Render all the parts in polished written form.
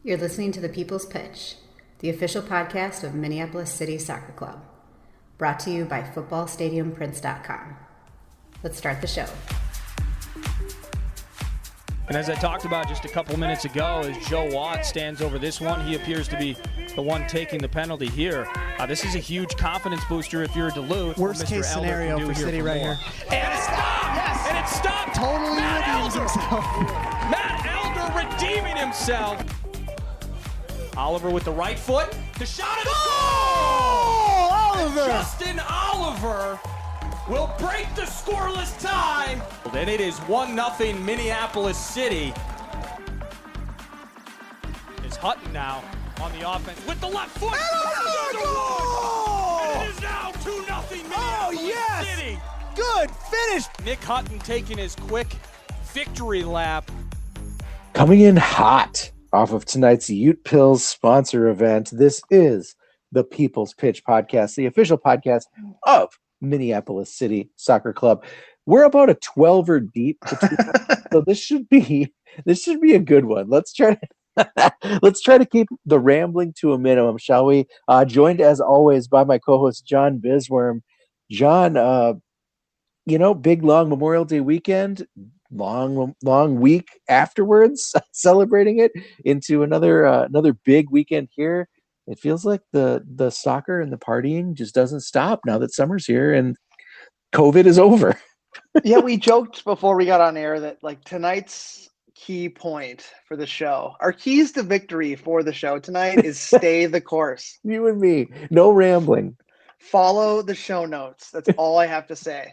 You're listening to The People's Pitch, the official podcast of Minneapolis City Soccer Club, brought to you by FootballStadiumPrints.com. Let's start the show. And as I talked about just a couple minutes ago, as Joe Watt stands over this one, he appears to be the one taking the penalty here. This is a huge confidence booster if you're Duluth. Worst case scenario for City right here. And it stopped! Yes! And it stopped! Totally redeems himself. Matt Elder redeeming himself. Oliver with the right foot. The shot of the goal! Oliver! Justin Oliver will break the scoreless tie. And it is 1-0 Minneapolis City. Is Hutton now on the offense with the left foot. And it is now 2-0 Minneapolis City. Good finish. Nick Hutton taking his quick victory lap. Coming in hot off of tonight's Utepils sponsor event, this is the People's Pitch Podcast, the official podcast of Minneapolis City Soccer Club. We're about a 12er deep, so this should be a good one. Let's try to keep the rambling to a minimum, shall we? Joined as always by my co-host John Bisworm. John, big long Memorial Day weekend. Long week afterwards, celebrating it into another big weekend here. It feels like the soccer and the partying just doesn't stop now that summer's here and COVID is over. Yeah, we joked before we got on air that like tonight's key point for the show, our keys to victory for the show tonight is stay the course. You and me, no rambling. Follow the show notes. That's all I have to say.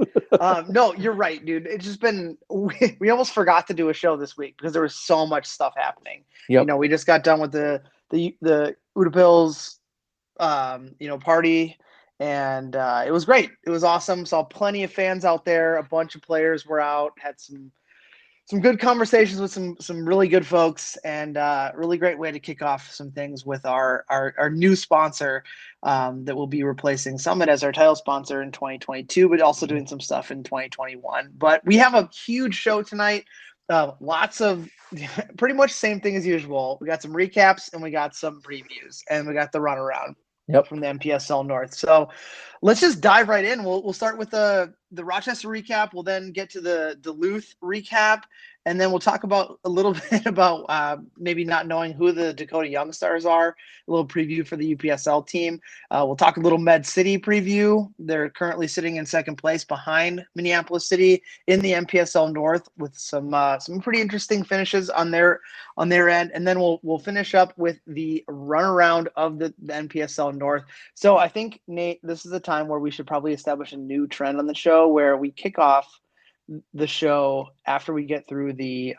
No, you're right, dude. It's just been we almost forgot to do a show this week because there was so much stuff happening. Yep. We just got done with the Utepils party, and it was great. It was awesome. Saw plenty of fans out there. A bunch of players were out. Had some good conversations with some really good folks, and really great way to kick off some things with our new sponsor that will be replacing Summit as our title sponsor in 2022, but also doing some stuff in 2021. But we have a huge show tonight. Lots of pretty much same thing as usual. We got some recaps and we got some previews and we got the runaround. Yep. From the MPSL North. So let's just dive right in. We'll start with the Rochester recap. We'll then get to the Duluth recap, and then we'll talk about a little bit about maybe not knowing who the Dakota Young Stars are, a little preview for the UPSL team. We'll talk a little Med City preview. They're currently sitting in second place behind Minneapolis City in the MPSL North with some pretty interesting finishes on their end. And then we'll finish up with the runaround of the NPSL North. So I think, Nate, this is a time where we should probably establish a new trend on the show where we kick off the show after we get through the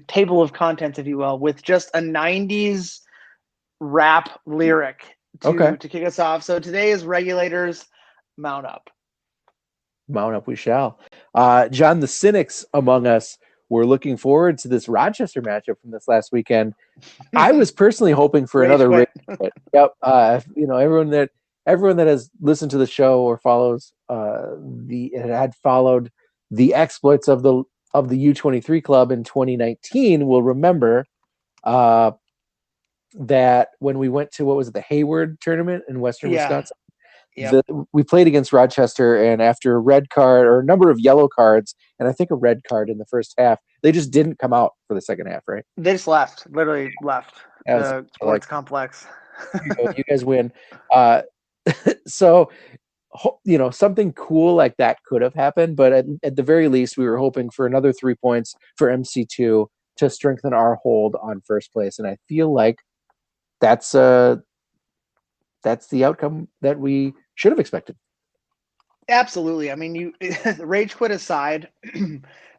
table of contents, if you will, with just a 90s rap lyric to kick us off. So today is Regulators, Mount Up. Mount up we shall. John, the cynics among us were looking forward to this Rochester matchup from this last weekend. I was personally hoping for another rage quit. Yep. Everyone that has listened to the show or follows had followed the exploits of the U23 club in 2019 will remember that when we went to the Hayward tournament in Western Wisconsin. Yep. We played against Rochester, and after a red card or a number of yellow cards, and I think a red card in the first half, they just didn't come out for the second half, right? They just literally left the sports complex. You guys win. So, something cool like that could have happened, but at the very least, we were hoping for another 3 points for MC2 to strengthen our hold on first place, and I feel like that's the outcome that we should have expected. Absolutely. I mean, rage quit aside,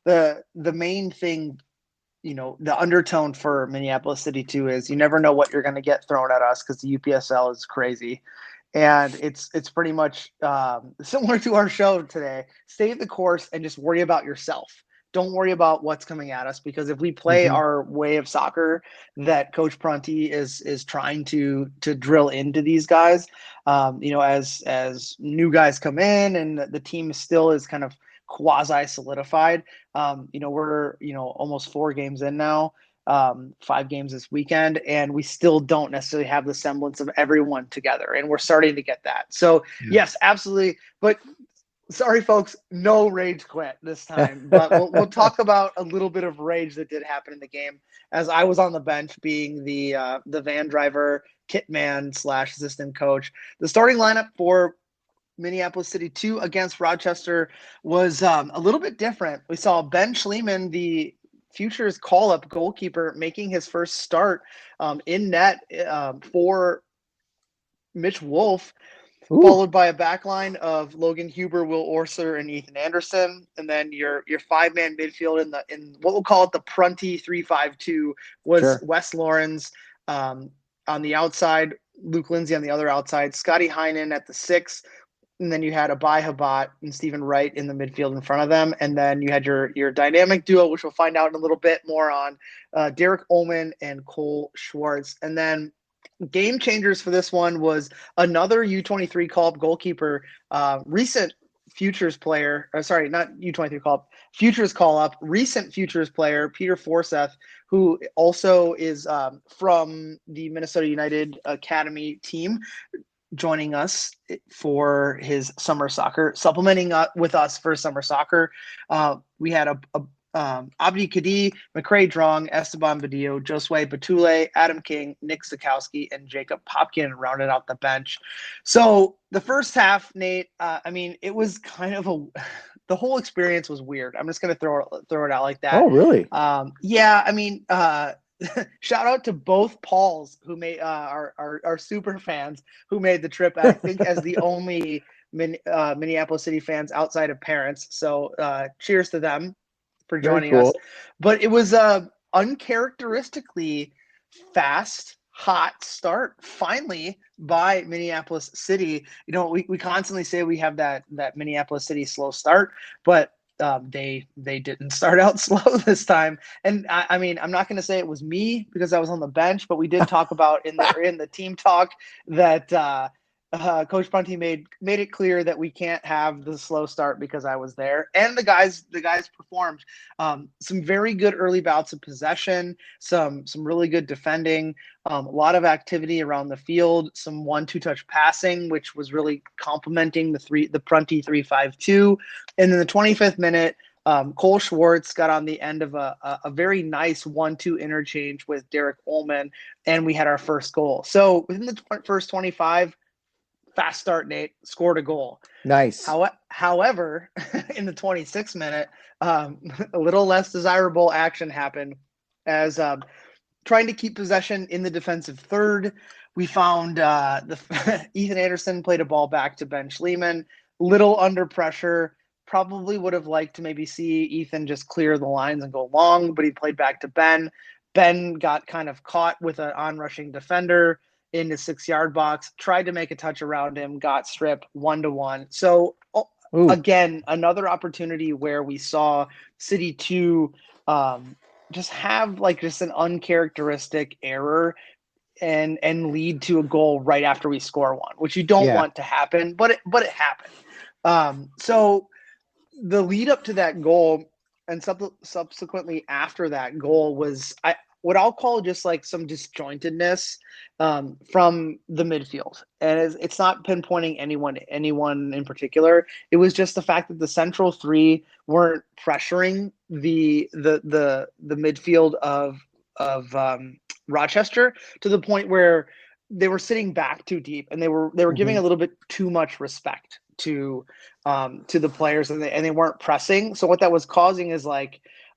the main thing, the undertone for Minneapolis City too is you never know what you're going to get thrown at us because the UPSL is crazy. And it's pretty much similar to our show today. Stay the course and just worry about yourself. Don't worry about what's coming at us, because if we play our way of soccer that Coach Prunty is trying to drill into these guys, as new guys come in and the team still is kind of quasi solidified. We're almost 4 games in now. 5 games this weekend, and we still don't necessarily have the semblance of everyone together, and we're starting to get that. So yes, absolutely. But sorry, folks, no rage quit this time. But we'll talk about a little bit of rage that did happen in the game, as I was on the bench being the van driver, kit man / assistant coach. The starting lineup for Minneapolis City 2 against Rochester was a little bit different. We saw Ben Schliemann, the Futures call-up goalkeeper, making his first start in net for Mitch Wolf, followed by a backline of Logan Huber, Will Orser, and Ethan Anderson. And then your 5-man midfield in what we'll call it the Prunty 3-5-2 was Wes Lawrence on the outside, Luke Lindsay on the other outside, Scotty Heinen at the 6, and then you had Abai Habat and Stephen Wright in the midfield in front of them. And then you had your dynamic duo, which we'll find out in a little bit more on, Derek Ullman and Cole Schwartz. And then game changers for this one was another U23 call-up goalkeeper, recent Futures player, not U23 call-up, Futures call-up, recent Futures player, Peter Forseth, who also is from the Minnesota United Academy team, joining us for his summer soccer, supplementing with us for summer soccer. We had Abdi Kadi, McCrae Drong, Esteban Badillo, Josue Batule, Adam King, Nick Sikowski, and Jacob Popkin rounded out the bench. So the first half, Nate, it was kind of the whole experience was weird. I'm just going to throw it out like that. Oh, really? Shout out to both Pauls who made our super fans who made the trip, I think, as the only Minneapolis City fans outside of parents. So cheers to them for joining us. But it was uncharacteristically fast, hot start finally by Minneapolis City. We constantly say we have that Minneapolis City slow start, but they didn't start out slow this time. And I'm not going to say it was me because I was on the bench, but we did talk about in the team talk that Coach Prunty made it clear that we can't have the slow start because I was there. And the guys performed some very good early bouts of possession, some really good defending, a lot of activity around the field, some 1-2 touch passing, which was really complementing the Prunty 3-5-2. And in the 25th minute, Cole Schwartz got on the end of a very nice 1-2 interchange with Derek Ullman, and we had our first goal. So within the first 25, fast start, Nate, scored a goal. Nice. However, in the 26th minute, a little less desirable action happened as trying to keep possession in the defensive third. We found Ethan Anderson played a ball back to Ben Schliemann, little under pressure. Probably would have liked to maybe see Ethan just clear the lines and go long, but he played back to Ben. Ben got kind of caught with an onrushing defender in the 6-yard box, tried to make a touch around him, got stripped 1-1. So again, another opportunity where we saw City 2 just have just an uncharacteristic error and lead to a goal right after we score one, which you don't want to happen, but it happened. So the lead up to that goal and subsequently after that goal was what I'll call just some disjointedness from the midfield. And it's not pinpointing anyone in particular. It was just the fact that the central three weren't pressuring the midfield of Rochester to the point where they were sitting back too deep, and they were giving a little bit too much respect to the players, and they weren't pressing. So what that was causing is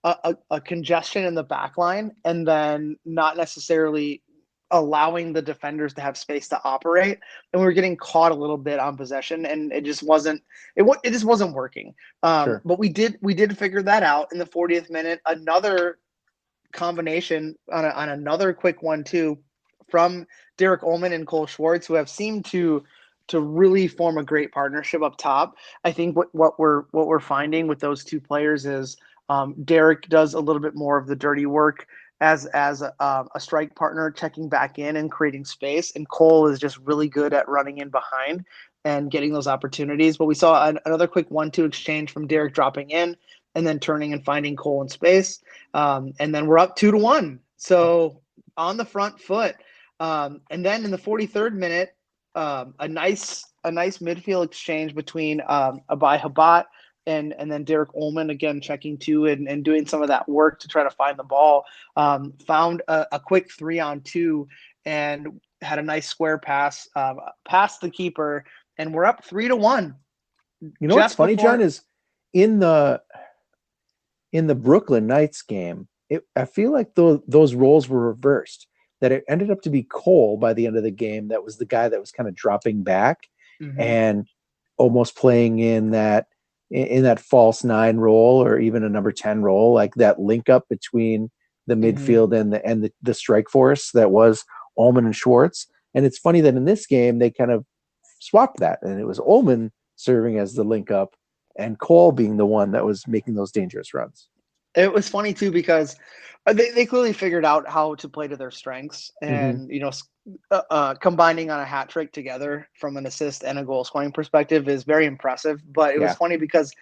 a congestion in the back line, and then not necessarily allowing the defenders to have space to operate. And we were getting caught a little bit on possession, and it just wasn't working. But we did figure that out in the 40th minute. Another combination on another quick 1-2 from Derek Ullman and Cole Schwartz, who have seemed to really form a great partnership up top. I think what we're finding with those two players is Derek does a little bit more of the dirty work as a strike partner, checking back in and creating space, and Cole is just really good at running in behind and getting those opportunities. But we saw another quick 1-2 exchange from Derek dropping in and then turning and finding Cole in space, and then we're up 2-1 So on the front foot. And then in the 43rd minute, a nice midfield exchange between Abai Habat and then Derek Ullman, again checking two and doing some of that work to try to find the ball. Found a quick 3-on-2 and had a nice square pass past the keeper, and we're up 3-1. You know what's funny, John, is in the Brooklyn Knights game, I feel like those roles were reversed. That it ended up to be Cole by the end of the game. That was the guy that was kind of dropping back and almost playing in that false 9 role, or even a number 10 role, like that link up between the midfield and the strike force that was Ullman and Schwartz. And it's funny that in this game they kind of swapped that, and it was Ullman serving as the link up and Cole being the one that was making those dangerous runs. It was funny too, because they clearly figured out how to play to their strengths, and combining on a hat trick together from an assist and a goal scoring perspective is very impressive. But it was funny because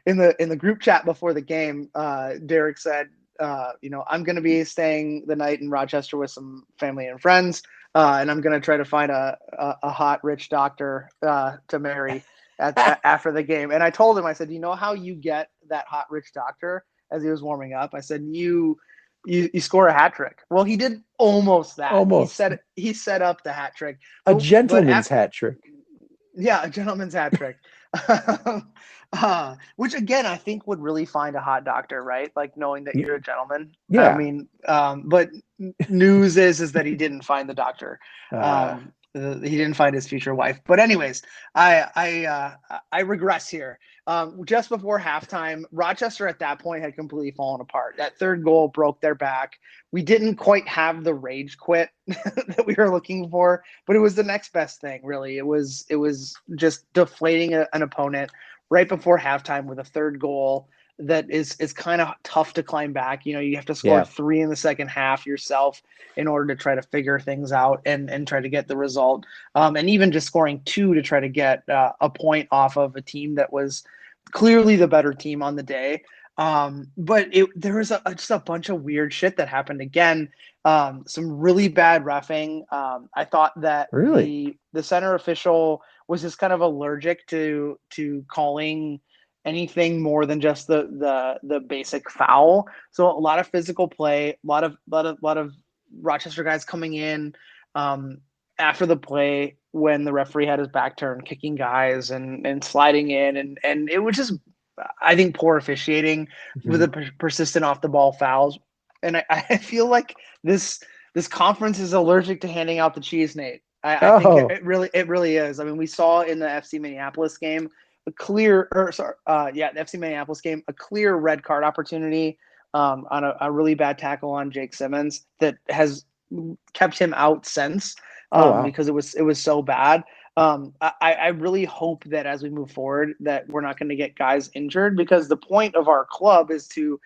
in the group chat before the game, Derek said, I'm going to be staying the night in Rochester with some family and friends, and I'm going to try to find a hot rich doctor to marry after the game. And I told him, I said, you know how you get that hot rich doctor? As he was warming up, I said, you score a hat trick. Well, he did almost that. He set up the hat trick. A gentleman's hat trick. Yeah, a gentleman's hat trick. Which again, I think would really find a hot doctor, right? Like knowing that you're a gentleman. Yeah. I mean, but news is that he didn't find the doctor. He didn't find his future wife. But anyways, I regress here. Just before halftime, Rochester at that point had completely fallen apart. That third goal broke their back. We didn't quite have the rage quit that we were looking for, but it was the next best thing, really. It was just deflating an opponent right before halftime with a third goal that is kind of tough to climb back. You have to score 3 in the second half yourself in order to try to figure things out and try to get the result. And even just scoring 2 to try to get a point off of a team that was clearly the better team on the day. But there was just a bunch of weird shit that happened again. Some really bad reffing. I thought that the center official was just kind of allergic to calling anything more than just the basic foul. So a lot of physical play, a lot of Rochester guys coming in after the play when the referee had his back turned, kicking guys and sliding in, and it was just, I think, poor officiating with the persistent off the ball fouls. And I feel like this conference is allergic to handing out the cheese, Nate. I think it really is. I mean, we saw in the FC Minneapolis game a clear red card opportunity on a really bad tackle on Jake Simmons that has kept him out since because it was so bad. I really hope that as we move forward that we're not going to get guys injured, because the point of our club is to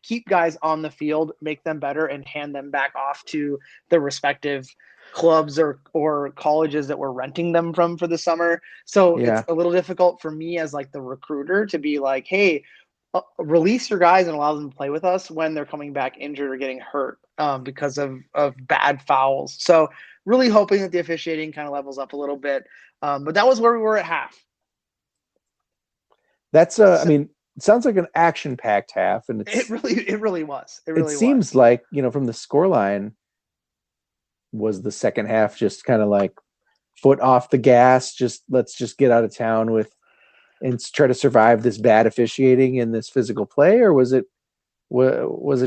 keep guys on the field, make them better, and hand them back off to their respective clubs or colleges that we're renting them from for the summer. So it's a little difficult for me as like the recruiter to be like, hey, release your guys and allow them to play with us when they're coming back injured or getting hurt because of bad fouls. So really hoping that the officiating kind of levels up a little bit. But that was where we were at half. That's I mean, it sounds like an action-packed half, and it really was. It seems like, from the scoreline, was the second half just kind of like foot off the gas, let's just get out of town and try to survive this bad officiating and this physical play? Or was it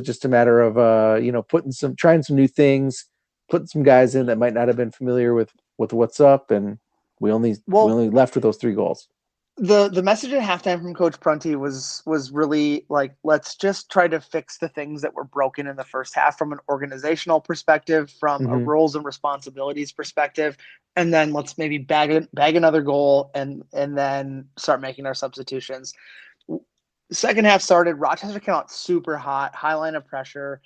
just a matter of trying some new things, putting some guys in that might not have been familiar with what's up, and we only left with those 3 goals? The message at halftime from Coach Prunty was really like, let's just try to fix the things that were broken in the first half from an organizational perspective, from a roles and responsibilities perspective, and then let's maybe bag another goal and then start making our substitutions. Second half started, Rochester came out super hot, high line of pressure,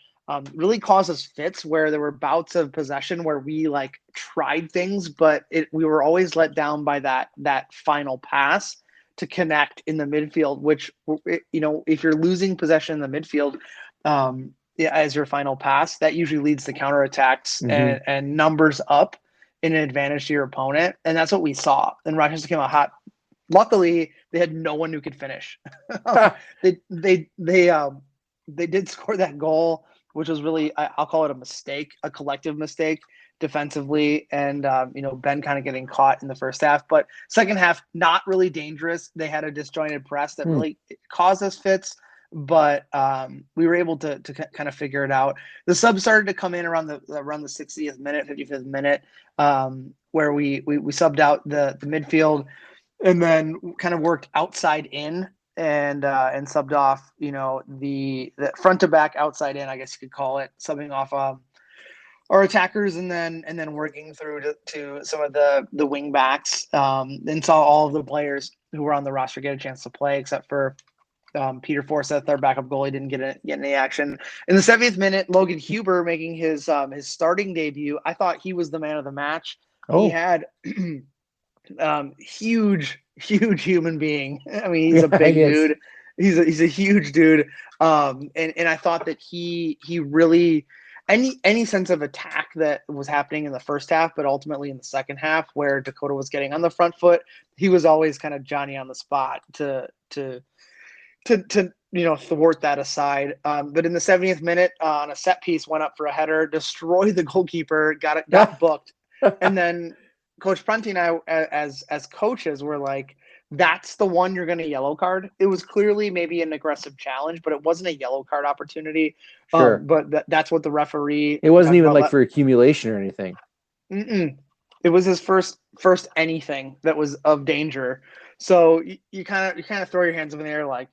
really caused us fits where there were bouts of possession where we like tried things, but we were always let down by that final pass to connect in the midfield, which, if you're losing possession in the midfield, as your final pass, that usually leads to counterattacks and numbers up in an advantage to your opponent. And that's what we saw. And Rochester came out hot. Luckily, they had no one who could finish. They did score that goal, which was really, I'll call it a mistake, a collective mistake defensively. And, Ben kind of getting caught in the first half. But second half, not really dangerous. They had a disjointed press that really caused us fits. But we were able to kind of figure it out. The subs started to come in around the 60th minute, 55th minute, where we subbed out the midfield and then kind of worked outside in and subbed off, the front to back, outside in, I guess you could call it, subbing off our attackers and then working through to some of the wing backs, and saw all of the players who were on the roster get a chance to play, except for Peter Forseth, our backup goalie, didn't get any action. In the 70th minute, Logan Huber making his starting debut. I thought he was the man of the match. He had huge human being. I mean, he's a big dude. He's a huge dude. And I thought that he really any sense of attack that was happening in the first half, but ultimately in the second half, where Dakota was getting on the front foot, he was always kind of Johnny on the spot to thwart that aside. But in the 70th minute, on a set piece, went up for a header, destroyed the goalkeeper, got booked. And then Coach Prunty and I, as coaches, were like, that's the one you're going to yellow card. It was clearly maybe an aggressive challenge, but it wasn't a yellow card opportunity. Sure. But that's what the referee. It wasn't even like for accumulation or anything. It was his first anything that was of danger. So you kind of throw your hands up in the air, like,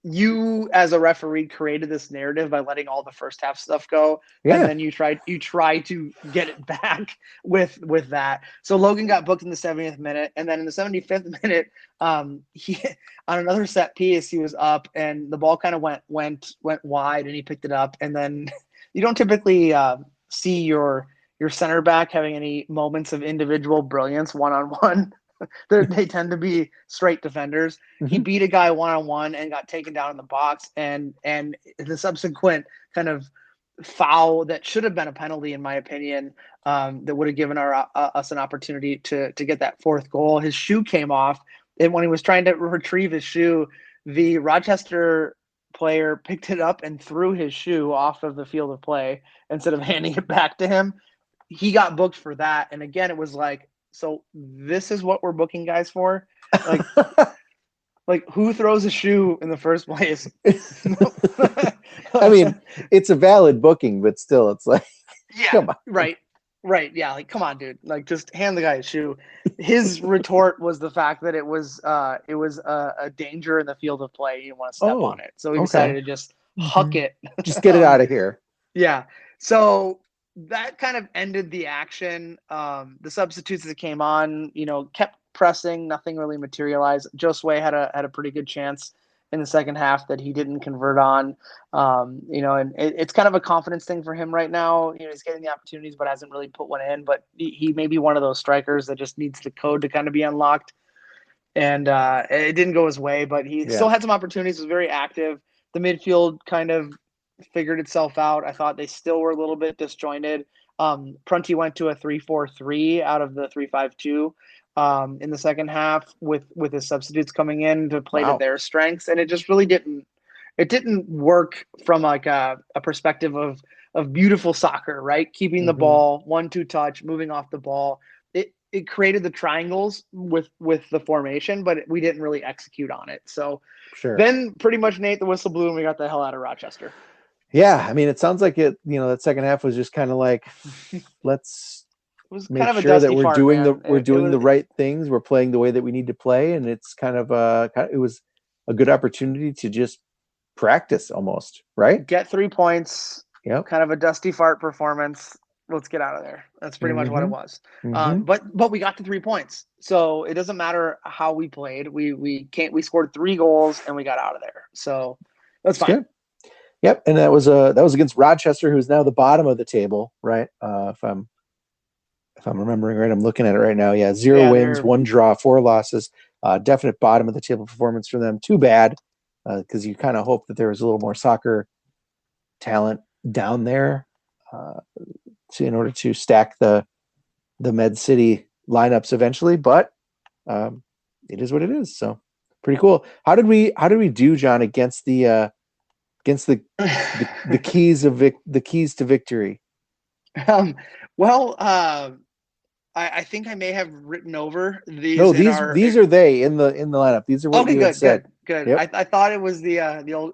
you as a referee created this narrative by letting all the first half stuff go, and then you try to get it back with that. So Logan got booked in the 70th minute, and then in the 75th minute, he on another set piece, he was up, and the ball kind of went wide, and he picked it up, and then you don't typically see your center back having any moments of individual brilliance one-on-one. They tend to be straight defenders. He beat a guy one-on-one and got taken down in the box, and the subsequent kind of foul that should have been a penalty, in my opinion, that would have given us an opportunity to get that fourth goal. His shoe came off, and when he was trying to retrieve his shoe, the Rochester player picked it up and threw his shoe off of the field of play instead of handing it back to him. He got booked for that, and again, it was like, so this is what we're booking guys for? Like who throws a shoe in the first place? I mean, it's a valid booking, but still, it's like, come on. Right. Yeah, like, come on, dude. Like, just hand the guy a shoe. His retort was the fact that it was a danger in the field of play. He didn't want to step on it, so he decided to just huck it. Just get it out of here. Yeah. So that kind of ended the action. The substitutes that came on, kept pressing. Nothing really materialized. Josue had a pretty good chance in the second half that he didn't convert on. And it's kind of a confidence thing for him right now. He's getting the opportunities, but hasn't really put one in. But he may be one of those strikers that just needs the code to kind of be unlocked. And it didn't go his way, but he still had some opportunities. Was very active. The midfield kind of figured itself out. I thought they still were a little bit disjointed. Prunty went to a 3-4-3 out of the 3-5-2 in the second half with his substitutes coming in to play to their strengths, and it just really didn't work from like a perspective of beautiful soccer, right? Keeping the ball, 1-2 touch, moving off the ball. It created the triangles with the formation, but we didn't really execute on it. So then pretty much, Nate, the whistle blew and we got the hell out of Rochester. Yeah, I mean, it sounds like it. That second half was just kind of like, let's make kind of sure that we're doing the right things. We're playing the way that we need to play, and it's kind of it was a good opportunity to just practice almost, right? Get 3 points. Yeah, kind of a dusty fart performance. Let's get out of there. That's pretty much what it was. But we got the 3 points, so it doesn't matter how we played. We scored 3 goals and we got out of there. So that's fine. Good. Yep, and that was against Rochester, who's now the bottom of the table, right? If I'm remembering right, I'm looking at it right now. Yeah, 0 wins, 1 draw, 4 losses. Definite bottom of the table performance for them. Too bad, because you kind of hope that there was a little more soccer talent down there in order to stack the Med City lineups eventually, but it is what it is. So pretty cool. How did we do, John, against the keys to victory? I think I may have written over these. No, these are they in the lineup. These are what you had said. Good. Yep. I thought it was the old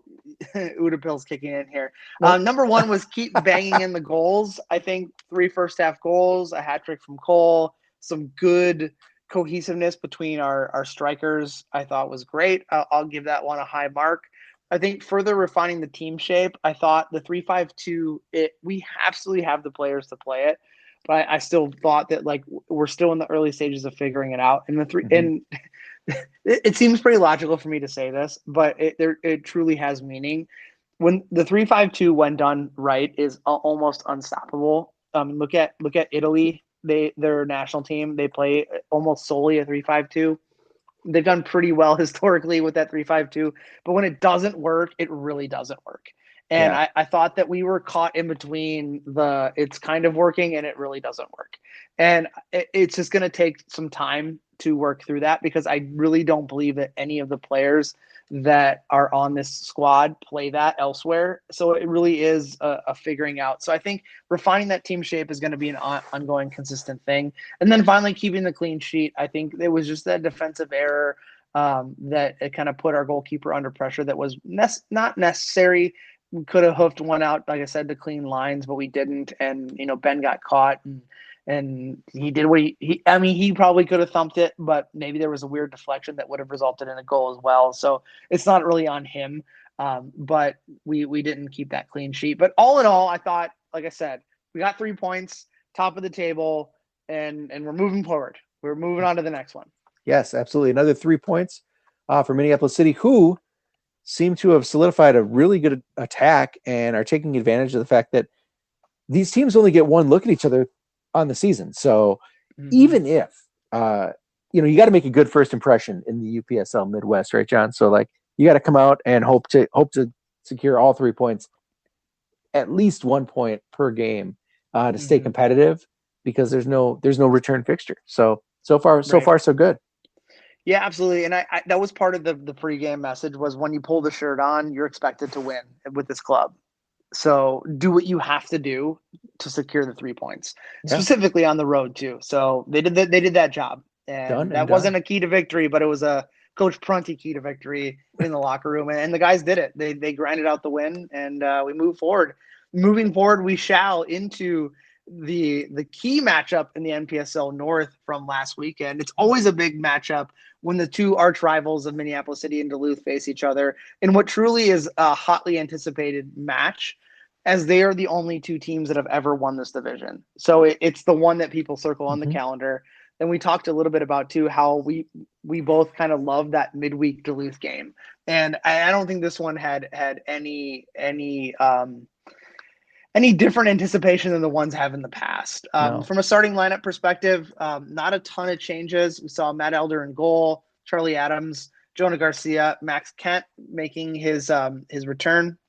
Utepils kicking in here. Nope. Number one was keep banging in the goals. I think 3 first half goals, a hat trick from Cole, some good cohesiveness between our strikers. I thought was great. I'll give that one a high mark. I think further refining the team shape. I thought the 3-5-2. We absolutely have the players to play it. But I still thought that we're still in the early stages of figuring it out. And and it seems pretty logical for me to say this, but it truly has meaning. When the 3-5-2, when done right, is almost unstoppable. Look at Italy. Their national team, they play almost solely a 3-5-2. They've done pretty well historically with that 3-5-2, but when it doesn't work, it really doesn't work. And yeah. I thought that we were caught in between it's kind of working and it really doesn't work. And it's just going to take some time to work through that, because I really don't believe that any of the players that are on this squad play that elsewhere. So it really is a figuring out. So I think refining that team shape is going to be an ongoing, consistent thing. And then finally keeping the clean sheet. I think it was just that defensive error that it kind of put our goalkeeper under pressure that was not necessary. We could have hoofed one out, like I said, to clean lines, but we didn't. And, Ben got caught and he did what he probably could have thumped it, but maybe there was a weird deflection that would have resulted in a goal as well. So it's not really on him. But we didn't keep that clean sheet. But all in all, I thought, like I said, we got 3 points, top of the table, and we're moving forward. We're moving on to the next one. Yes, absolutely. Another 3 points for Minneapolis City, who seem to have solidified a really good attack and are taking advantage of the fact that these teams only get one look at each other on the season. So even if, you got to make a good first impression in the UPSL Midwest, right, John? So you got to come out and hope to secure all 3 points, at least 1 point per game to stay competitive, because there's no return fixture. So far, so good. Yeah, absolutely. And I that was part of the pregame message, was when you pull the shirt on, you're expected to win with this club. So do what you have to do to secure the 3 points, specifically on the road too. So they did that job, and that wasn't a key to victory, but it was a Coach Prunty key to victory in the locker room. And the guys did it. They grinded out the win, and we move forward. Moving forward, we shall into the key matchup in the NPSL North from last weekend. It's always a big matchup when the two arch rivals of Minneapolis City and Duluth face each other in what truly is a hotly anticipated match, as they are the only 2 teams that have ever won this division. So it's the one that people circle on the calendar. And we talked a little bit about too how we both kind of love that midweek Duluth game. And I don't think this one had any different anticipation than the ones have in the past. No. From a starting lineup perspective, not a ton of changes. We saw Matt Elder in goal, Charlie Adams, Jonah Garcia, Max Kent making his return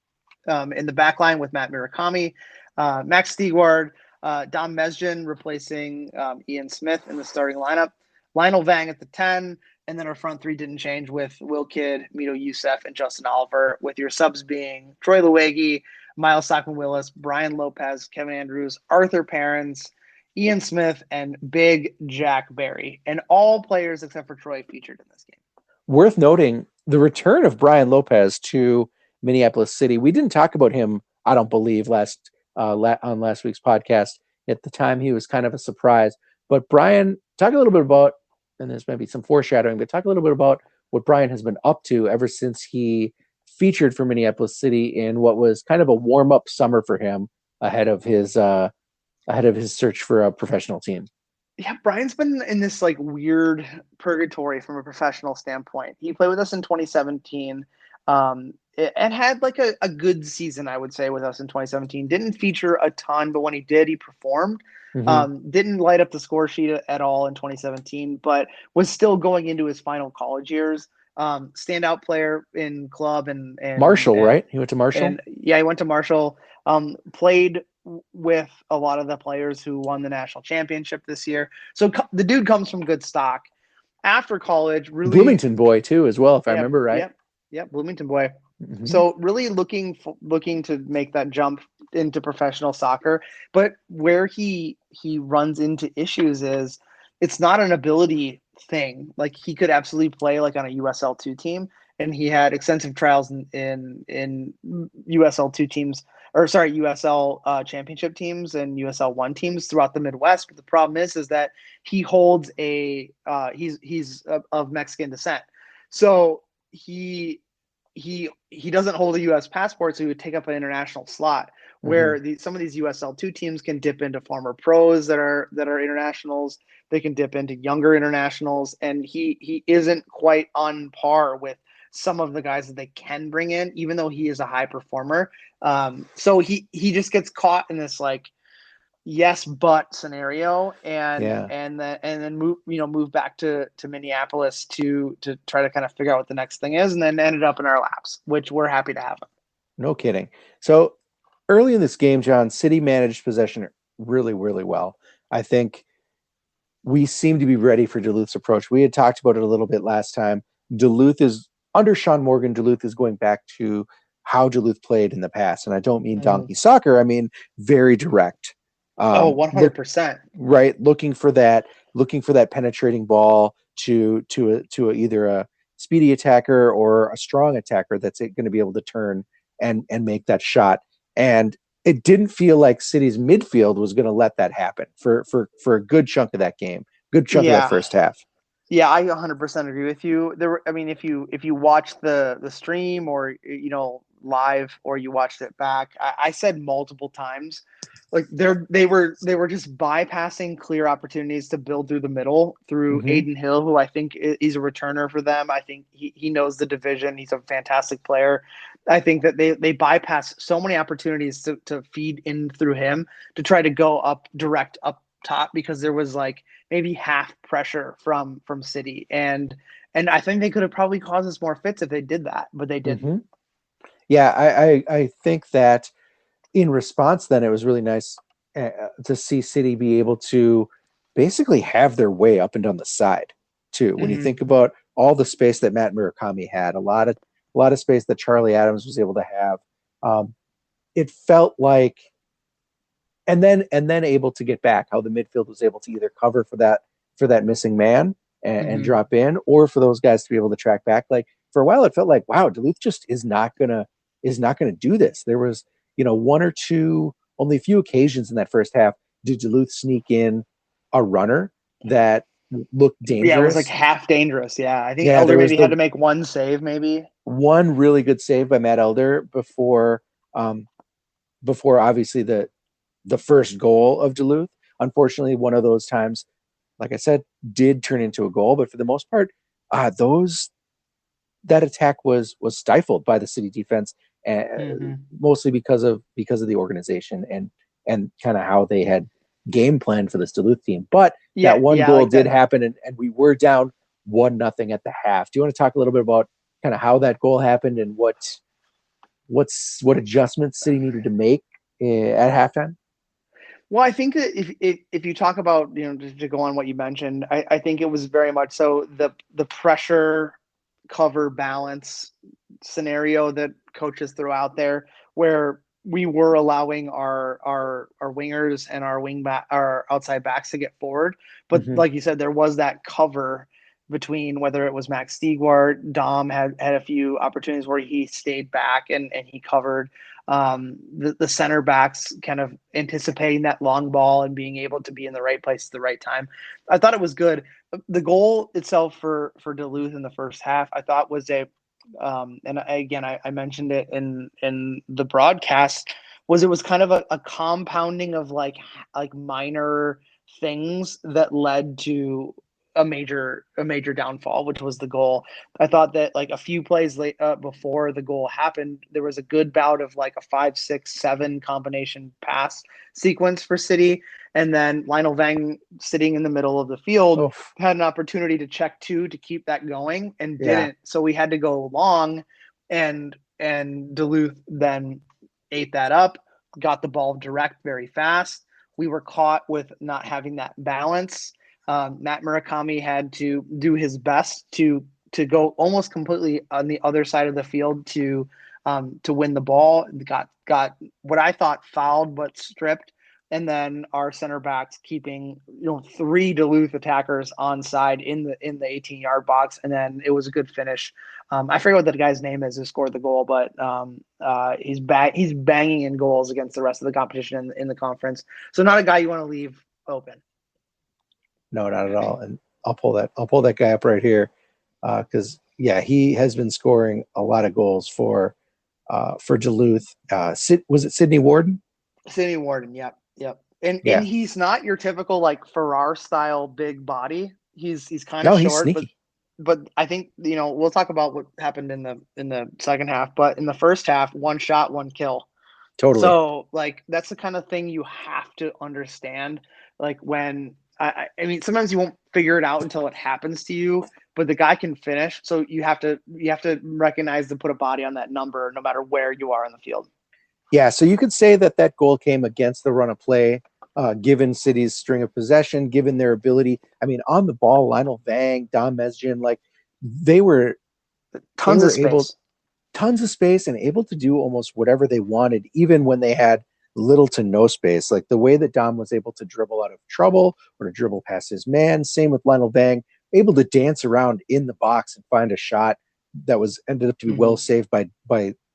in the back line with Matt Murakami, Max Stigward, Dom Mesgen replacing Ian Smith in the starting lineup, Lionel Vang at the 10, and then our front 3 didn't change with Will Kidd, Mito Youssef, and Justin Oliver, with your subs being Troy Lewegi, Miles Stockman-Willis, Brian Lopez, Kevin Andrews, Arthur Perrins, Ian Smith, and Big Jack Berry. And all players except for Troy featured in this game. Worth noting the return of Brian Lopez to Minneapolis City. We didn't talk about him, I don't believe, on last week's podcast. At the time, he was kind of a surprise. But Brian, talk a little bit about, and there's maybe some foreshadowing, but talk a little bit about what Brian has been up to ever since he featured for Minneapolis City in what was kind of a warm-up summer for him ahead of his search for a professional team. Yeah, Brian's been in this weird purgatory from a professional standpoint. He played with us in 2017 and had a good season, I would say, with us in 2017. Didn't feature a ton, but when he did, he performed. Didn't light up the score sheet at all in 2017, but was still going into his final college years. standout player in club and Marshall, right? He went to Marshall. And yeah, he went to Marshall. Played with a lot of the players who won the national championship this year. So the dude comes from good stock. After college, really Bloomington boy too, as well, if I remember right. Yep, Bloomington boy. Mm-hmm. So really looking to make that jump into professional soccer, but where he runs into issues is it's not an ability thing. Like he could absolutely play like on a USL2 team, and he had extensive trials in USL2 teams, or sorry, USL championship teams and USL1 teams throughout the Midwest. But the problem is that he holds he's of Mexican descent, so he doesn't hold a U.S. passport, so he would take up an international slot. Where some of these USL2 teams can dip into former pros that are internationals. They can dip into younger internationals, and he isn't quite on par with some of the guys that they can bring in, even though he is a high performer. So he just gets caught in this like yes but scenario, and then move back to Minneapolis to try to kind of figure out what the next thing is, and then ended up in our laps, which we're happy to have him. No kidding. So early in this game, John, City managed possession really, really well. I think we seem to be ready for Duluth's approach. We had talked about it a little bit last time. Duluth is under Sean Morgan. Duluth is going back to how Duluth played in the past, and I don't mean donkey soccer. I mean very direct. 100%. Right, looking for that penetrating ball to either a speedy attacker or a strong attacker that's going to be able to turn and make that shot. And it didn't feel like City's midfield was going to let that happen for a good chunk of that game, good chunk of that first half. Yeah, I 100% agree with you. If you watch the stream or live or you watched it back, I said multiple times, like they were just bypassing clear opportunities to build through the middle through Aiden Hill, who I think he's a returner for them. I think he knows the division. He's a fantastic player. I think that they bypass so many opportunities to feed in through him to try to go direct up top, because there was like maybe half pressure from City, and I think they could have probably caused us more fits if they did that, but they didn't. Yeah, I think that in response, then it was really nice to see City be able to basically have their way up and down the side too. When you think about all the space that Matt Murakami had, a lot of space that Charlie Adams was able to have, it felt like, and then able to get back, how the midfield was able to either cover for that missing man and drop in, or for those guys to be able to track back. Like for a while, it felt like, wow, Duluth just is not gonna do this. There was one or two, only a few occasions in that first half did Duluth sneak in a runner that looked dangerous. Yeah, it was like half dangerous. Yeah, I think Elder maybe had to make one save, maybe one really good save by Matt Elder before obviously the first goal of Duluth. Unfortunately, one of those times, like I said, did turn into a goal, but for the most part, that attack was stifled by the City defense, mostly because of the organization and kind of how they had game planned for this Duluth team. But that one goal did happen, and we were down 1-0 at the half. Do you want to talk a little bit about kind of how that goal happened and what adjustments City needed to make at halftime? Well, I think that if you talk about, just to go on what you mentioned, I think it was very much so the pressure cover balance scenario that coaches threw out there, where we were allowing our wingers and our outside backs to get forward. But like you said, there was that cover between, whether it was Max Stegwart, Dom had a few opportunities where he stayed back and he covered. The center backs kind of anticipating that long ball and being able to be in the right place at the right time. I thought it was good. The goal itself for Duluth in the first half, I thought was and again, I mentioned it in the broadcast, it was kind of a compounding of like minor things that led to a major downfall, which was the goal. I thought that like a few plays before the goal happened, there was a good bout of like a 5, 6, 7 combination pass sequence for City. And then Lionel Vang, sitting in the middle of the field, had an opportunity to check 2 to keep that going and didn't. So we had to go long, and Duluth then ate that up, got the ball direct very fast. We were caught with not having that balance. Matt Murakami had to do his best to go almost completely on the other side of the field to win the ball. Got what I thought fouled but stripped, and then our center backs keeping 3 Duluth attackers onside in the 18-yard box, and then it was a good finish. I forget what that guy's name is who scored the goal, but he's banging in goals against the rest of the competition in the conference. So not a guy you want to leave open. No, not at all. And I'll pull that guy up right here because he has been scoring a lot of goals for Duluth. Was it Sidney Warden? Sidney Warden, yep. And he's not your typical like Farrar style big body. He's kind of short, but I think we'll talk about what happened in the second half. But in the first half, 1 shot, 1 kill. Totally. So like that's the kind of thing you have to understand. Like when I mean, sometimes you won't figure it out until it happens to you. But the guy can finish, so you have to recognize to put a body on that number, no matter where you are in the field. Yeah, so you could say that goal came against the run of play, given City's string of possession, given their ability. I mean, on the ball, Lionel Vang, Dom Mesjian, like they were tons of space and able to do almost whatever they wanted, even when they had little to no space. Like the way that Dom was able to dribble out of trouble or to dribble past his man. Same with Lionel Vang, able to dance around in the box and find a shot that ended up to be well saved by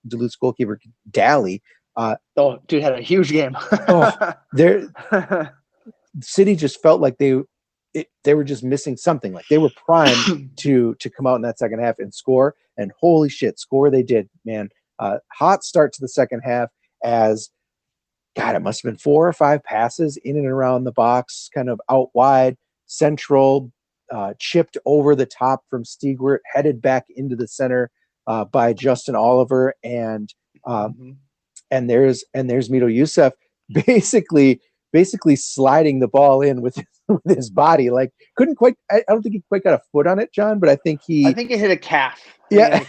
Duluth's goalkeeper Daly. Dude had a huge game. City just felt like they were just missing something. Like they were primed to come out in that second half and score. And holy shit, score they did, man. Hot start to the second half as it must have been 4 or 5 passes in and around the box, kind of out wide, central, chipped over the top from Stigwart, headed back into the center by Justin Oliver, and there's Mito Youssef basically sliding the ball in with his body. Like couldn't quite. I don't think he quite got a foot on it, John, but I think it hit a calf. It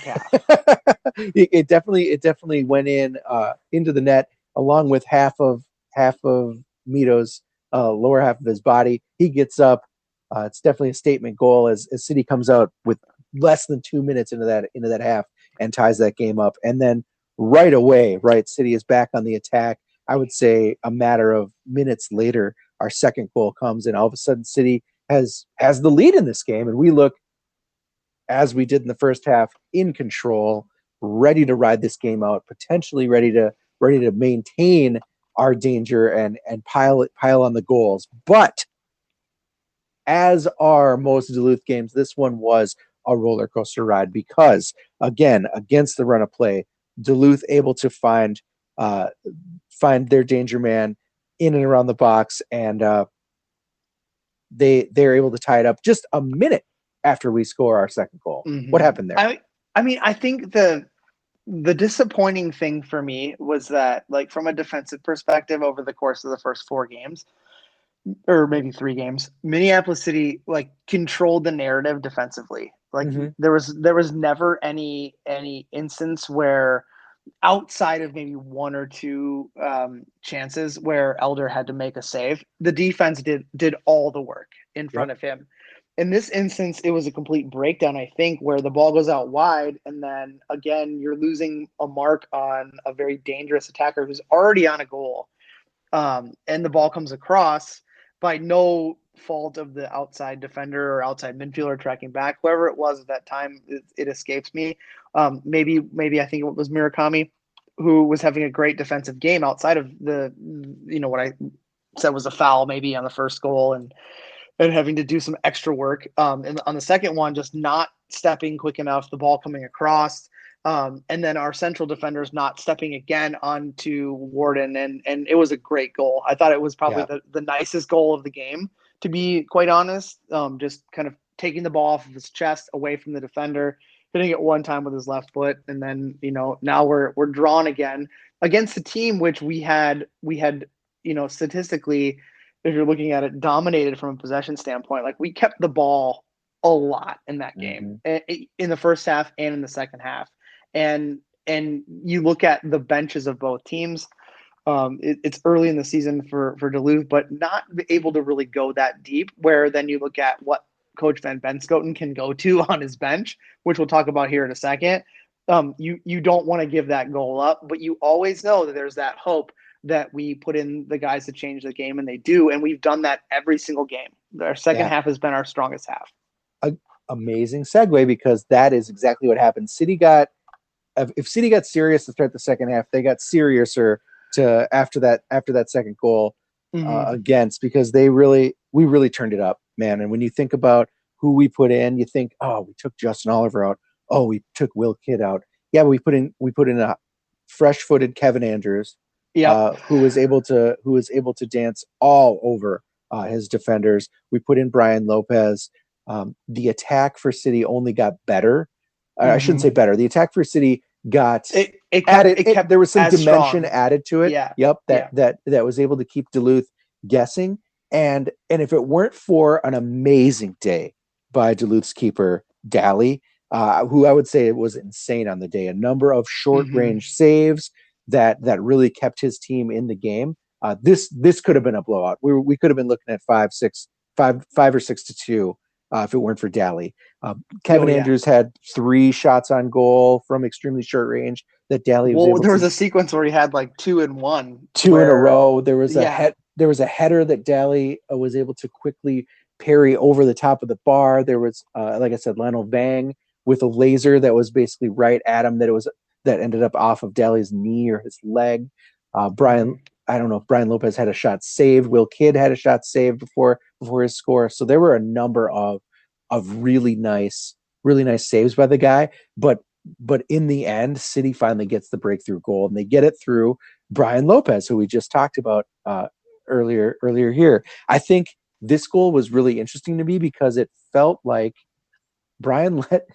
definitely went in into the net along with half of Mito's lower half of his body. He gets up. It's definitely a statement goal as City comes out with less than 2 minutes into that half and ties that game up. And then right away, City is back on the attack. I would say a matter of minutes later, our second goal comes, and all of a sudden City has the lead in this game, and we look, as we did in the first half, in control, ready to ride this game out, potentially ready to maintain our danger and pile on the goals. But as are most Duluth games, this one was a roller coaster ride because, again, against the run of play, Duluth able to find their danger man in and around the box, and they're able to tie it up just a minute after we score our second goal. What happened there? I mean, I think the disappointing thing for me was that, like, from a defensive perspective, over the course of the first 4 games, or maybe 3 games, Minneapolis City like controlled the narrative defensively. Like there was never any instance where, outside of maybe 1 or 2 chances where Elder had to make a save, the defense did all the work in front of him. In this instance, it was a complete breakdown, I think, where the ball goes out wide, and then again you're losing a mark on a very dangerous attacker who's already on a goal, and the ball comes across by no fault of the outside defender or outside midfielder tracking back, whoever it was at that time. It escapes me. Maybe I think it was Murakami, who was having a great defensive game outside of the, what I said was a foul maybe on the first goal and having to do some extra work. And on the second one, just not stepping quick enough, the ball coming across. And then our central defenders not stepping again onto Warden. And it was a great goal. I thought it was probably the nicest goal of the game, to be quite honest. Just kind of taking the ball off of his chest away from the defender, hitting it one time with his left foot, and then now we're drawn again against a team which we had statistically, if you're looking at it, dominated from a possession standpoint. Like, we kept the ball a lot in that game, in the first half and in the second half. And you look at the benches of both teams. It's early in the season for Duluth, but not able to really go that deep, where then you look at what Coach Van Benschoten can go to on his bench, which we'll talk about here in a second. You don't want to give that goal up, but you always know that there's that hope that we put in the guys to change the game, and they do. And we've done that every single game. Our second half has been our strongest half. Amazing segue, because that is exactly what happened. If City got serious to start the second half, they got seriouser to after that second goal against, because we really turned it up, man. And when you think about who we put in, you think, oh, we took Justin Oliver out. Oh, we took Will Kidd out. Yeah, but we put in a fresh-footed Kevin Andrews, who was able to dance all over his defenders. We put in Brian Lopez. The attack for City only got better. I shouldn't say better. The attack for City got added. There was some dimension added to it. That was able to keep Duluth guessing. And if it weren't for an amazing day by Duluth's keeper Daly, who I would say was insane on the day, a number of short range saves that really kept his team in the game. This could have been a blowout. We could have been looking at 5 or 6-2 if it weren't for Daly. Kevin Andrews had 3 shots on goal from extremely short range that Daly was able there was a sequence where he had like 2 in a row. There was a header that Daly was able to quickly parry over the top of the bar. There was, like I said, Lionel Vang with a laser that was basically right at him, that ended up off of Daly's knee or his leg. I don't know if Brian Lopez had a shot saved. Will Kidd had a shot saved before his score. So there were a number of really nice saves by the guy. But in the end, City finally gets the breakthrough goal, and they get it through Brian Lopez, who we just talked about earlier here. I think this goal was really interesting to me because it felt like Brian let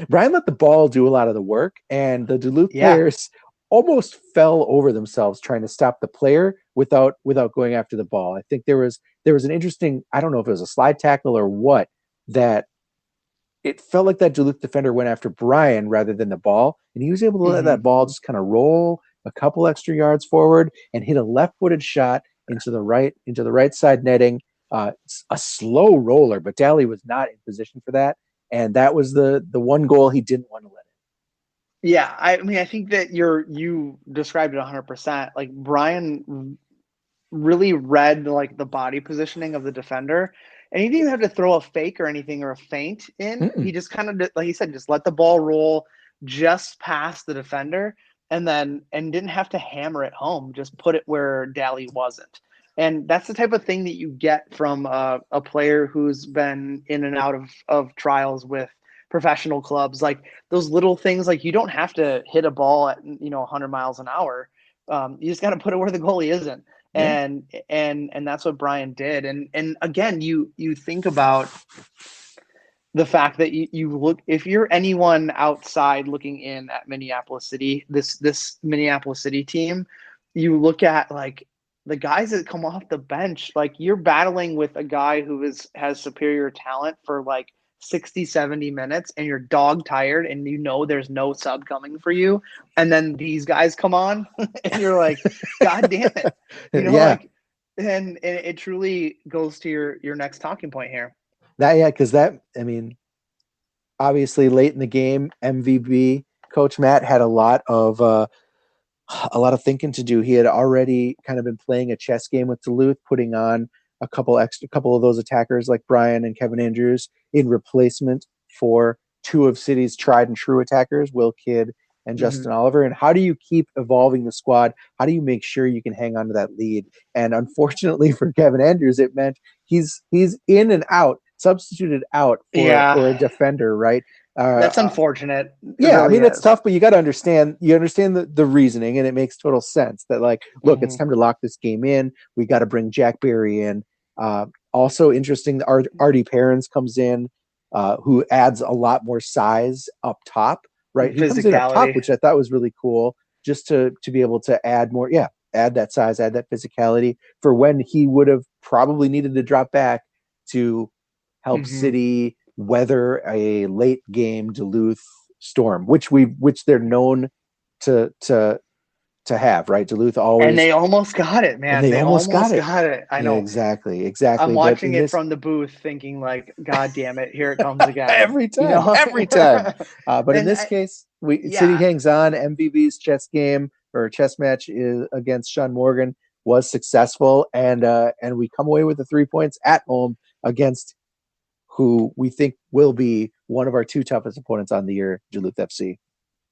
the ball do a lot of the work, and the Duluth players almost fell over themselves trying to stop the player without going after the ball. I think there was an interesting, I don't know if it was a slide tackle or what, that it felt like that Duluth defender went after Brian rather than the ball, and he was able to let that ball just kind of roll a couple extra yards forward and hit a left-footed shot into the right side netting. A slow roller, but Daly was not in position for that. And that was the one goal he didn't want to let in. Yeah, I mean, I think that you described it 100%. Like, Brian really read like the body positioning of the defender, and he didn't even have to throw a fake or anything or a feint in. He just kind of, like he said, just let the ball roll just past the defender, and didn't have to hammer it home. Just put it where Daly wasn't. And that's the type of thing that you get from a player who's been in and out of trials with professional clubs. Like, those little things, like, you don't have to hit a ball at 100 miles an hour. You just got to put it where the goalie isn't. And that's what Brian did. And again, you think about the fact that you look, if you're anyone outside looking in at Minneapolis City, this Minneapolis City team, you look at like the guys that come off the bench, like, you're battling with a guy who has superior talent for like 60, 70 minutes, and you're dog tired, and there's no sub coming for you. And then these guys come on and you're like, God damn it. Like, and it truly goes to your next talking point here. Because obviously late in the game, MVB Coach Matt had a lot of thinking to do. He had already kind of been playing a chess game with Duluth, putting on a couple of those attackers like Brian and Kevin Andrews in replacement for 2 of City's tried and true attackers, Will Kidd and Justin Oliver. And how do you keep evolving the squad? How do you make sure you can hang on to that lead? And unfortunately for Kevin Andrews, it meant he's in and out, substituted out for a defender, right? That's unfortunate. It's tough, but you got to understand. You understand the reasoning, and it makes total sense. That, like, look, it's time to lock this game in. We got to bring Jack Berry in. Also interesting, Artie Perrins comes in who adds a lot more size up top, right? He comes in up top, which I thought was really cool, just to be able to add more, add that size, add that physicality for when he would have probably needed to drop back to help City weather a late game Duluth storm, which they're known to have, right? Duluth always, and they almost got it, man. They almost got it. I know, exactly. I'm watching it from the booth, thinking like, God damn it, here it comes again. every time. But in this case, City hangs on. MVB's chess match is against Sean Morgan was successful, and we come away with the 3 points at home against who we think will be one of our 2 toughest opponents on the year, Duluth FC.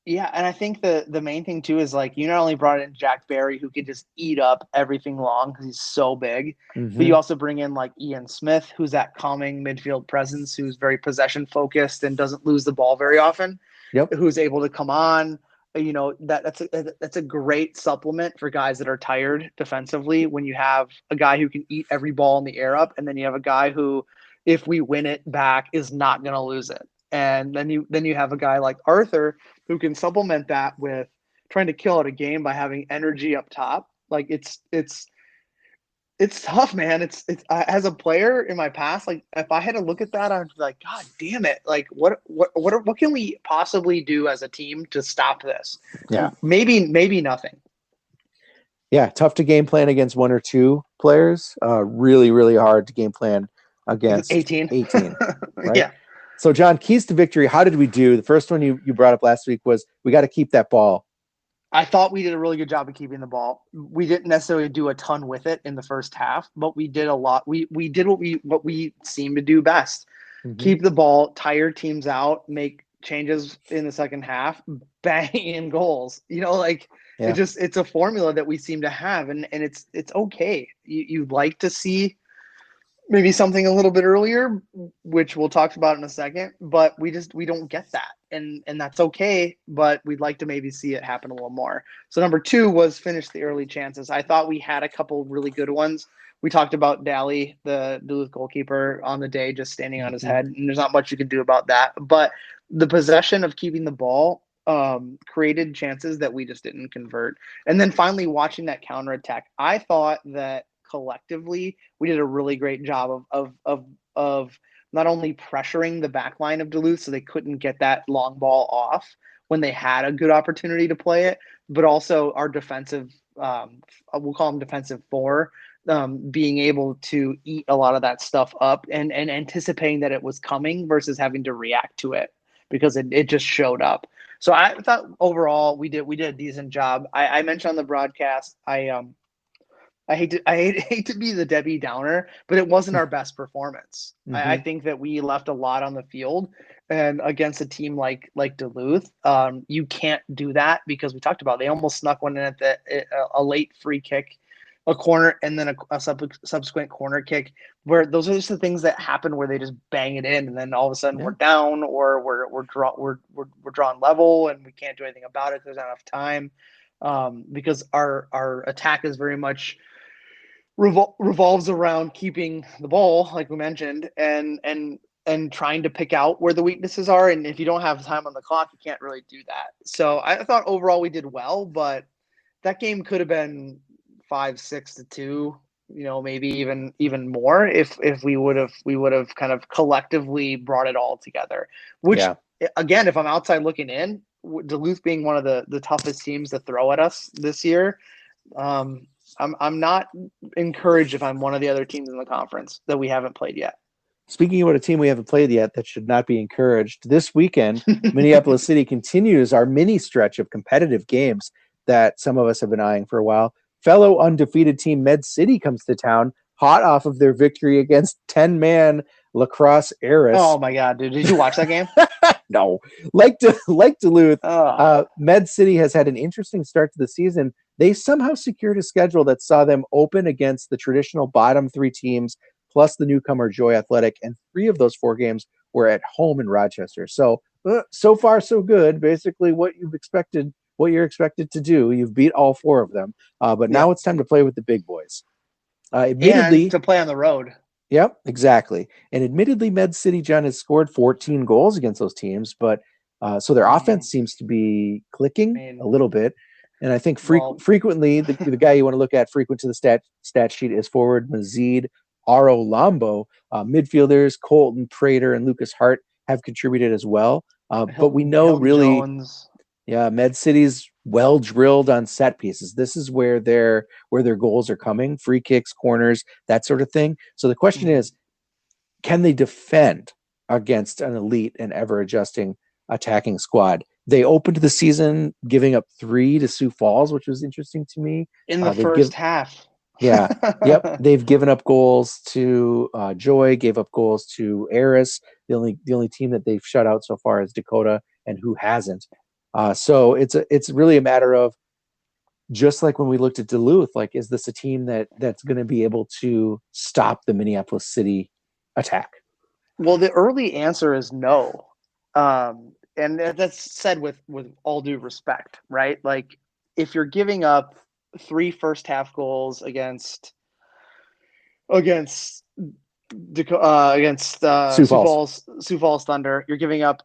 Yeah, and I think the main thing too is like you not only brought in Jack Barry, who could just eat up everything long because he's so big, but you also bring in like Ian Smith, who's that calming midfield presence, who's very possession focused and doesn't lose the ball very often. Yep. Who's able to come on. You know, that's a great supplement for guys that are tired defensively when you have a guy who can eat every ball in the air up, and then you have a guy who, if we win it back, is not going to lose it. And then you have a guy like Arthur who can supplement that with trying to kill out a game by having energy up top. Like it's tough, man. It's as a player in my past, like if I had to look at that, I'd be like, God damn it. Like what can we possibly do as a team to stop this? Yeah. Maybe nothing. Yeah. Tough to game plan against 1 or 2 players. Really, really hard to game plan against 18. Right? Yeah. So, John, keys to victory. How did we do? The first one you brought up last week was we got to keep that ball. I thought we did a really good job of keeping the ball. We didn't necessarily do a ton with it in the first half, but we did a lot. We did what we seem to do best. Keep the ball, tire teams out, make changes in the second half, bang in goals. You know, like it's a formula that we seem to have, and it's okay. You'd like to see maybe something a little bit earlier, which we'll talk about in a second, but we don't get that. And that's okay, but we'd like to maybe see it happen a little more. So number 2 was finish the early chances. I thought we had a couple really good ones. We talked about Daly, the Duluth goalkeeper, on the day just standing on his head, and there's not much you can do about that. But the possession of keeping the ball created chances that we just didn't convert. And then finally watching that counterattack, I thought that collectively we did a really great job of not only pressuring the back line of Duluth so they couldn't get that long ball off when they had a good opportunity to play it, but also our defensive, we'll call them defensive 4, being able to eat a lot of that stuff up and anticipating that it was coming versus having to react to it because it just showed up. So I thought overall we did a decent job. I mentioned on the broadcast, I hate to be the Debbie Downer, but it wasn't our best performance. I think that we left a lot on the field, and against a team like Duluth, you can't do that because we talked about they almost snuck one in at a late free kick, a corner, and then a subsequent corner kick. Where those are just the things that happen where they just bang it in, and then all of a sudden we're down or we're drawn level, and we can't do anything about it. There's not enough time because our attack is very much revolves around keeping the ball, like we mentioned, and trying to pick out where the weaknesses are. And if you don't have time on the clock, you can't really do that. So I thought overall we did well, but that game could have been 5-6-2, you know, maybe even more if we would have kind of collectively brought it all together. Which again, if I'm outside looking in, Duluth being one of the toughest teams to throw at us this year, I'm not encouraged if I'm one of the other teams in the conference that we haven't played yet. Speaking about a team we haven't played yet that should not be encouraged, this weekend, Minneapolis City continues our mini stretch of competitive games that some of us have been eyeing for a while. Fellow undefeated team Med City comes to town, hot off of their victory against 10-man Lacrosse Heiress. Oh my God, dude. Did you watch that game? No. Like Duluth, Med City has had an interesting start to the season. They somehow secured a schedule that saw them open against the traditional bottom 3 teams, plus the newcomer Joy Athletic, and 3 of those 4 games were at home in Rochester. So far, so good. Basically what you're expected to do. You've beat all 4 of them. But now it's time to play with the big boys. Admittedly, and to play on the road. Yep, exactly. And admittedly, Med City, John, has scored 14 goals against those teams, but so their offense seems to be clicking a little bit. And I think frequently the guy you want to look at frequent to the stat sheet is forward Mazid Aro Lambo. Midfielders Colton Prater and Lucas Hart have contributed as well. But we know Hilton really, Jones. yeah, Med City's well drilled on set pieces. This is where their goals are coming, free kicks, corners, that sort of thing. So the question is, can they defend against an elite and ever adjusting attacking squad? They opened the season giving up 3 to Sioux Falls, which was interesting to me. In the first half. Yeah. Yep. They've given up goals to Joy, gave up goals to Eris. The only team that they've shut out so far is Dakota, and who hasn't. So it's really a matter of, just like when we looked at Duluth, like, is this a team that's going to be able to stop the Minneapolis City attack? Well, the early answer is no. And that's said with all due respect, right? Like, if you're giving up 3 first half goals against Sioux Falls Thunder, you're giving up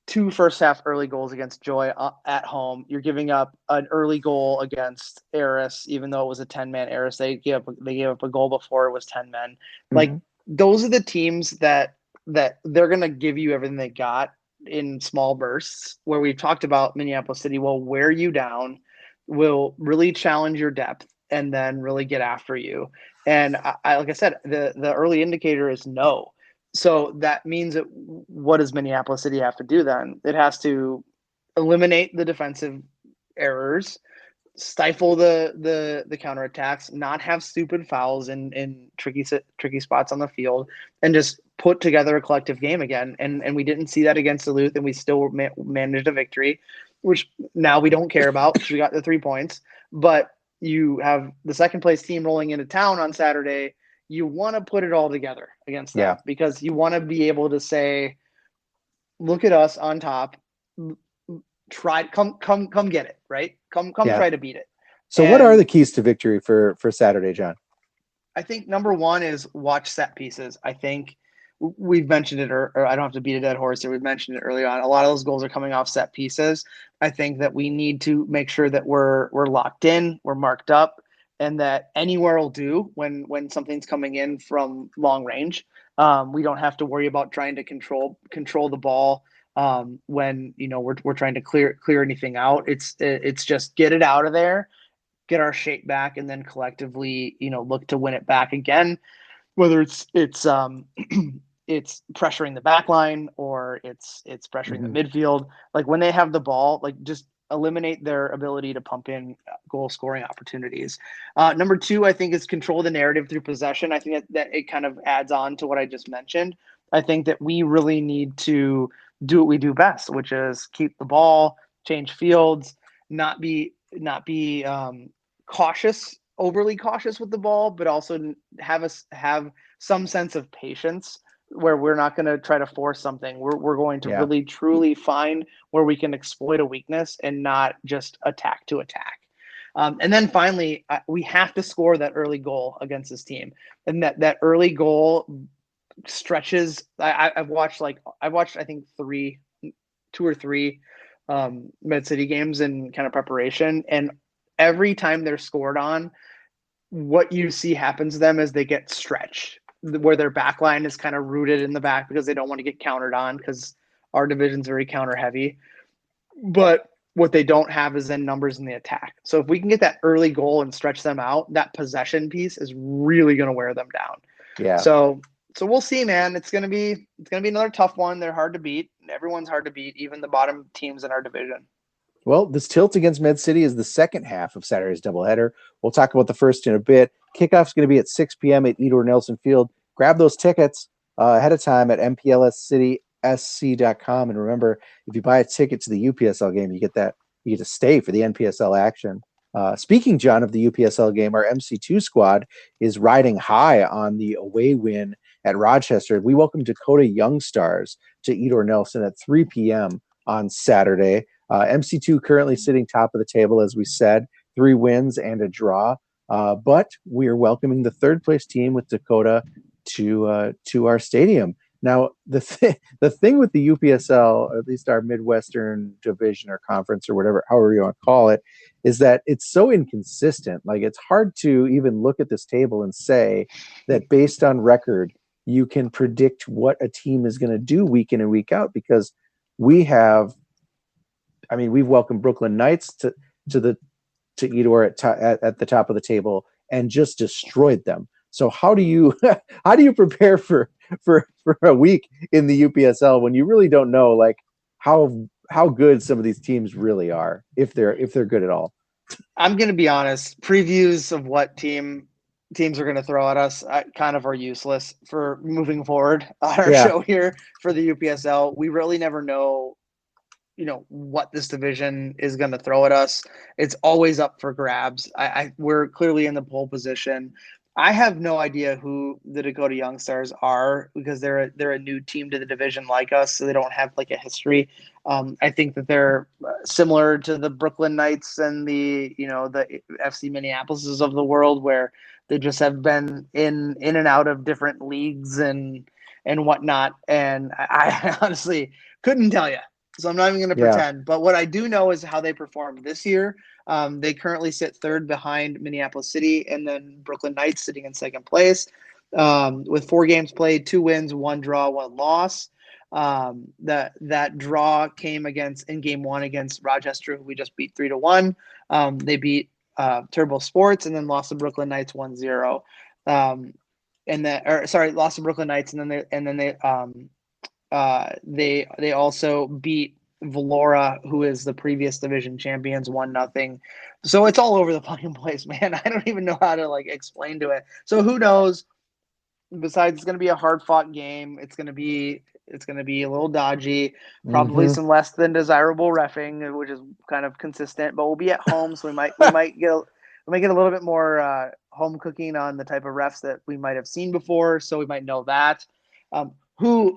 2 first half early goals against Joy at home. You're giving up an early goal against Eris, even though it was a 10-man Eris. They gave up a goal before it was 10 men. Like, those are the teams that they're going to give you everything they got in small bursts, where we've talked about Minneapolis City will wear you down, will really challenge your depth, and then really get after you. And I like I said, the early indicator is no. So that means that what does Minneapolis City have to do then? It has to eliminate the defensive errors, stifle the counterattacks, not have stupid fouls in tricky spots on the field, and just put together a collective game again. And we didn't see that against Duluth, and we still managed a victory, which now we don't care about because we got the 3 points. But you have the second place team rolling into town on Saturday. You want to put it all together against them, because you want to be able to say, look at us on top. Come get it, right? Come try to beat it. So what are the keys to victory for Saturday, John? I think number one is watch set pieces. I think we've mentioned it, or I don't have to beat a dead horse here. We've mentioned it early on. A lot of those goals are coming off set pieces. I think that we need to make sure that we're locked in, we're marked up, and that anywhere will do when something's coming in from long range. We don't have to worry about trying to control the ball when we're trying to clear anything out. It's just get it out of there, get our shape back, and then collectively look to win it back again. Whether it's it's pressuring the back line or it's pressuring the midfield. Like, when they have the ball, like, just eliminate their ability to pump in goal scoring opportunities. Number two, I think, is control the narrative through possession. I think that it kind of adds on to what I just mentioned. I think that we really need to do what we do best, which is keep the ball, change fields, not be overly cautious with the ball, but also have some sense of patience, where we're not going to try to force something. We're going to really truly find where we can exploit a weakness and not just attack to attack. And then finally, we have to score that early goal against this team. And that early goal stretches. I've watched I think 2 or 3 Med City games in kind of preparation. And every time they're scored on, what you see happens to them is they get stretched, where their back line is kind of rooted in the back because they don't want to get countered on, because our division's very counter heavy. But what they don't have is then numbers in the attack. So if we can get that early goal and stretch them out, that possession piece is really going to wear them down. Yeah. So we'll see, man. It's going to be another tough one. They're hard to beat. Everyone's hard to beat, even the bottom teams in our division. Well, this tilt against Med City is the second half of Saturday's doubleheader. We'll talk about the first in a bit. Kickoff's going to be at 6 p.m. at Edor Nelson Field. Grab those tickets ahead of time at mplscitysc.com. And remember, if you buy a ticket to the UPSL game, you get to stay for the NPSL action. Speaking, John, of the UPSL game, our MC2 squad is riding high on the away win at Rochester. We welcome Dakota Young Stars to Edor Nelson at 3 p.m. on Saturday. MC2 currently sitting top of the table, as we said, 3 wins and a draw. But we are welcoming the third place team with Dakota to our stadium. Now, the thing with the UPSL, or at least our Midwestern division or conference or whatever, however you want to call it, is that it's so inconsistent. Like, it's hard to even look at this table and say that based on record, you can predict what a team is going to do week in and week out, because we've welcomed Brooklyn Knights to Edor at the top of the table and just destroyed them. So how do you prepare for a week in the UPSL when you really don't know like how good some of these teams really are, if they're good at all? I'm going to be honest. Previews of what teams are going to throw at us kind of are useless for moving forward on our show here for the UPSL. We really never know, what this division is going to throw at us. It's always up for grabs. We're clearly in the pole position. I have no idea who the Dakota Young Stars are, because they're a new team to the division like us, so they don't have like a history. I think that they're similar to the Brooklyn Knights and the FC Minneapolis of the world, where they just have been in and out of different leagues and whatnot. And I honestly couldn't tell you. So I'm not even going to pretend. But what I do know is how they performed this year. They currently sit third behind Minneapolis City, and then Brooklyn Knights sitting in second place with 4 games played, 2 wins, 1 draw, 1 loss. That draw came in game 1 against Rochester, who we just beat 3-1. They beat Turbo Sports and then lost to Brooklyn Knights 1-0. Lost to Brooklyn Knights, and then they also beat Valora, who is the previous division champions, 1-0. So it's all over the fucking place, man. I don't even know how to explain to it. So who knows? Besides, it's going to be a hard fought game. It's going to be a little dodgy, probably some less than desirable reffing, which is kind of consistent. But we'll be at home, so we might get a little bit more home cooking on the type of refs that we might have seen before. So we might know that. Who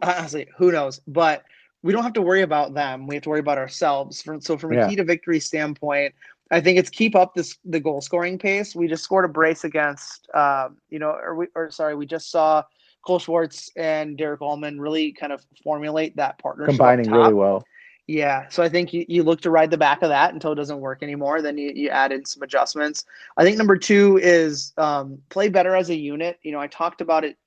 knows? But we don't have to worry about them. We have to worry about ourselves. From a key to victory standpoint, I think it's keep up the goal scoring pace. We just scored a brace against, we just saw Cole Schwartz and Derek Allman really kind of formulate that partnership, combining really well. Yeah, so I think you look to ride the back of that until it doesn't work anymore. Then you add in some adjustments. I think number 2 is play better as a unit. I talked about it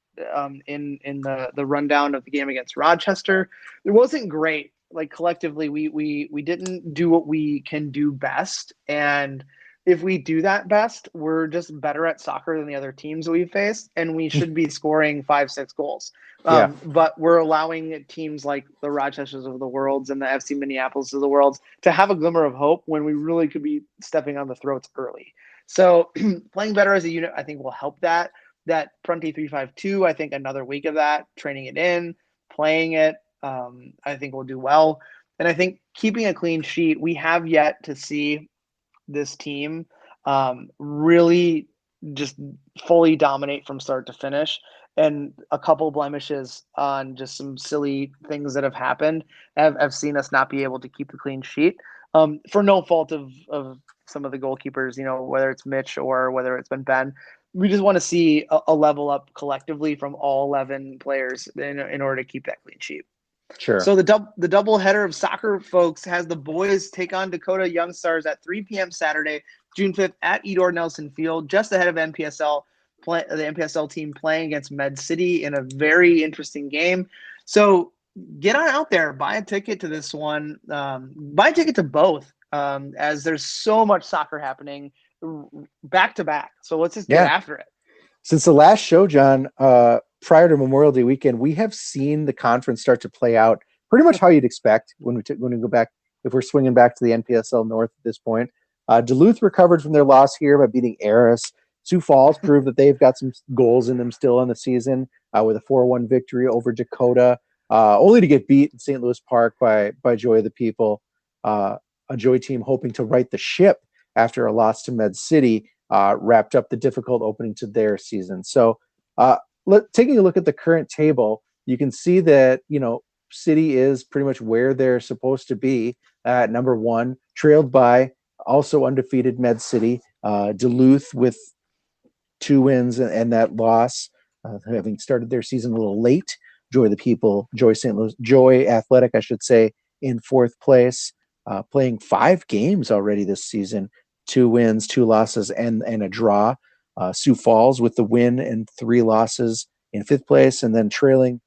in the rundown of the game against Rochester. It wasn't great. Collectively, we didn't do what we can do best, and if we do that best, we're just better at soccer than the other teams we face, and we should be scoring 5-6 goals. But we're allowing teams like the Rochesters of the world and the FC Minneapolis of the world to have a glimmer of hope when we really could be stepping on the throats early. So playing better as a unit, I think, will help that. That Prunty 3-5-2, I think another week of that, training it in, playing it, I think we'll do well. And I think keeping a clean sheet, we have yet to see this team really just fully dominate from start to finish. And a couple blemishes on just some silly things that have happened have seen us not be able to keep the clean sheet for no fault of some of the goalkeepers, whether it's Mitch or whether it's been Ben. We just want to see a level up collectively from all 11 players in order to keep that clean sheet. Sure. So the double header of soccer, folks, has the boys take on Dakota Young Stars at 3 p.m. Saturday, June 5th at Edor Nelson Field, just ahead of the NPSL team playing against Med City in a very interesting game. So get on out there, buy a ticket to this one, buy a ticket to both, as there's so much soccer happening back to back. So let's just get after it. Since the last show, John, prior to Memorial Day weekend, we have seen the conference start to play out pretty much how you'd expect when we go back, if we're swinging back to the NPSL North at this point. Duluth recovered from their loss here by beating Eris. Sioux Falls proved that they've got some goals in them still on the season with a 4-1 victory over Dakota, only to get beat in St. Louis Park by Joy of the People, a Joy team hoping to right the ship after a loss to Med City wrapped up the difficult opening to their season. So taking a look at the current table, you can see that, City is pretty much where they're supposed to be at number 1, trailed by also undefeated Med City, Duluth with 2 wins and that loss. having started their season a little late. Joy the People, Joy Athletic, I should say, in fourth place, playing 5 games already this season, 2 wins, 2 losses, and a draw. Sioux Falls with the win and 3 losses in fifth place, and then trailing